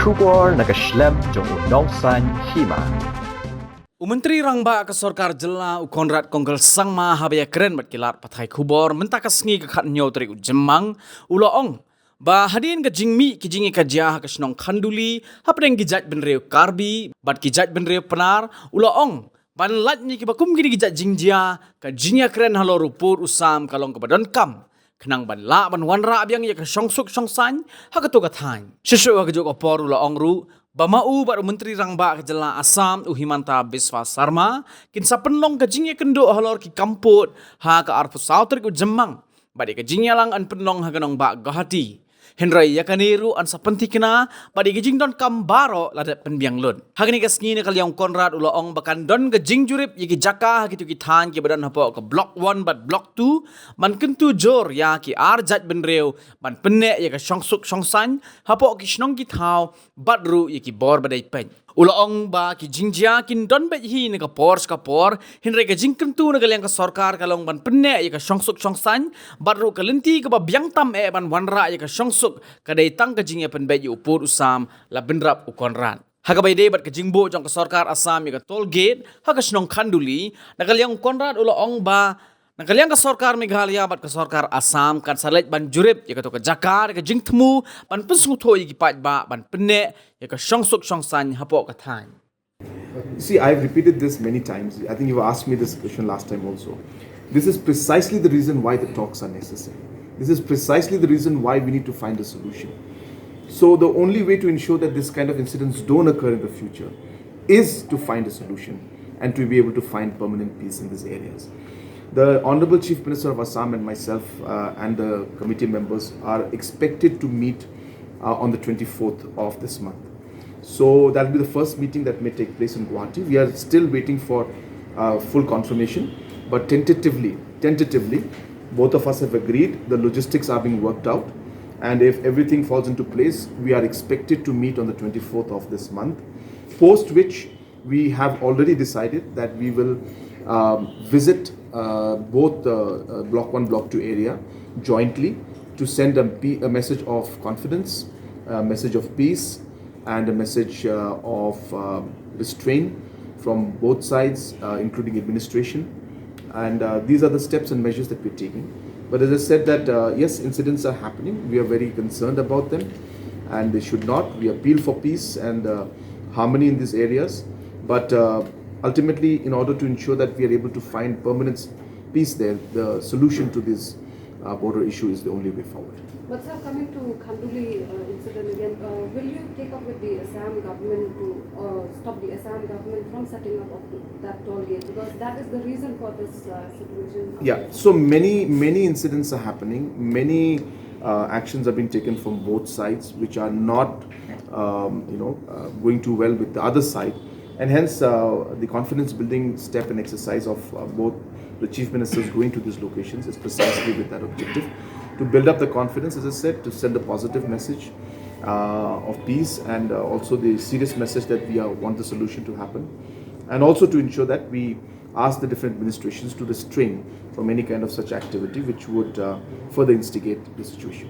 kubor nakaslem jong udongsan Hima. Menteri Rangba ke Sorkar Jela Conrad Kongkel sang ma habaya keren bat kilat pathai kubor mentakas ngi ke khat nyaw Tarik jemang ulaong ba hadin ke jingmi ki jingi ka jah ke snong khanduli hapdeng gijat benreu karbi bat gijat benreu penar ulaong ban lat ni ki bakum gidi gijat jingjia ka jingya keren halor rupur usam kalong ke badan kam kenang ban la ban wanra abyang ya ka songsuk songsan ha ka to ka thain shishu ha ka jok opor ulaong ru Bamau baru Menteri Rangba ke Jela Assam Himanta Biswa Sarma kinsa penlong ke Jingïapynbeit Halor ki kamput ha ke arpu sauter ku jemang badi ke Jingïalang an penlong ha ganong ba Guwahati Henry yakaniru an sapenti kena badi ke Jingdon kambaro ladat penbiang lun hagani ke sngi ne kalyong Conrad ulaong bakan don ke Jingjurip yiki jaka kitu ki than ki badan hapo ke block 1 bat block 2 man kentu jor ya ki arjat benreu ban penne ya ke songsuk songsan hapo ki snong ki thau badru yiki bor badai pen ulaong ba ki jingjia kin don bet hi ne ka por hinre ke jingkentu ne kalyang ke sarkar kalong ban penne ya ke songsuk songsan badru ke lenti ke ba biang tam e ban wanra ya ke songsuk kadai tang ke Jingïapynbeit yu upur usam la benrap u Conrad hagabai de bat ke jingbo jong ke sarkar Assam ya ke toll gate ha ke snong khanduli na kalyang Conrad ulaong ba Nakaliang ke Sorkar Meghalaya bat ke Sorkar Assam kan salet ban jurip ya ke to ke Jakar ke jingtemu ban pensungtho ya ki pat ba ban penne ya ke songsuk songsan hapo ka thain. See, I've repeated this many times. I think you asked me this question last time also. This is precisely the reason why the talks are necessary. This is precisely the reason why we need to find a solution. So the only way to ensure that this kind of incidents don't occur in the future is to find a solution and to be able to find permanent peace in these areas. The Honorable Chief Minister of Assam and myself and the committee members are expected to meet on the 24th of this month. So that will be the first meeting that may take place in Guwahati. We are still waiting for full confirmation, but tentatively, both of us have agreed. The logistics are being worked out, and if everything falls into place, we are expected to meet on the 24th of this month, post which we have already decided that we will visit both the Block 1, Block 2 area jointly to send a message of confidence, a message of peace, and a message of restraint from both sides, including administration. And these are the steps and measures that we're taking. But as I said that, yes, incidents are happening. We are very concerned about them, and they should not. We appeal for peace and harmony in these areas. But ultimately, in order to ensure that we are able to find permanent peace there, the solution to this border issue is the only way forward. But sir, coming to Khanduli incident again, will you take up with the Assam government to stop the Assam government from setting up of that toll gate? Because that is the reason for this situation. Yeah, so many incidents are happening. Many actions have been taken from both sides, which are not going too well with the other side. And hence, the confidence building step and exercise of both the chief ministers going to these locations is precisely with that objective. To build up the confidence, as I said, to send a positive message of peace and also the serious message that we want the solution to happen. And also to ensure that we ask the different administrations to restrain from any kind of such activity which would further instigate the situation.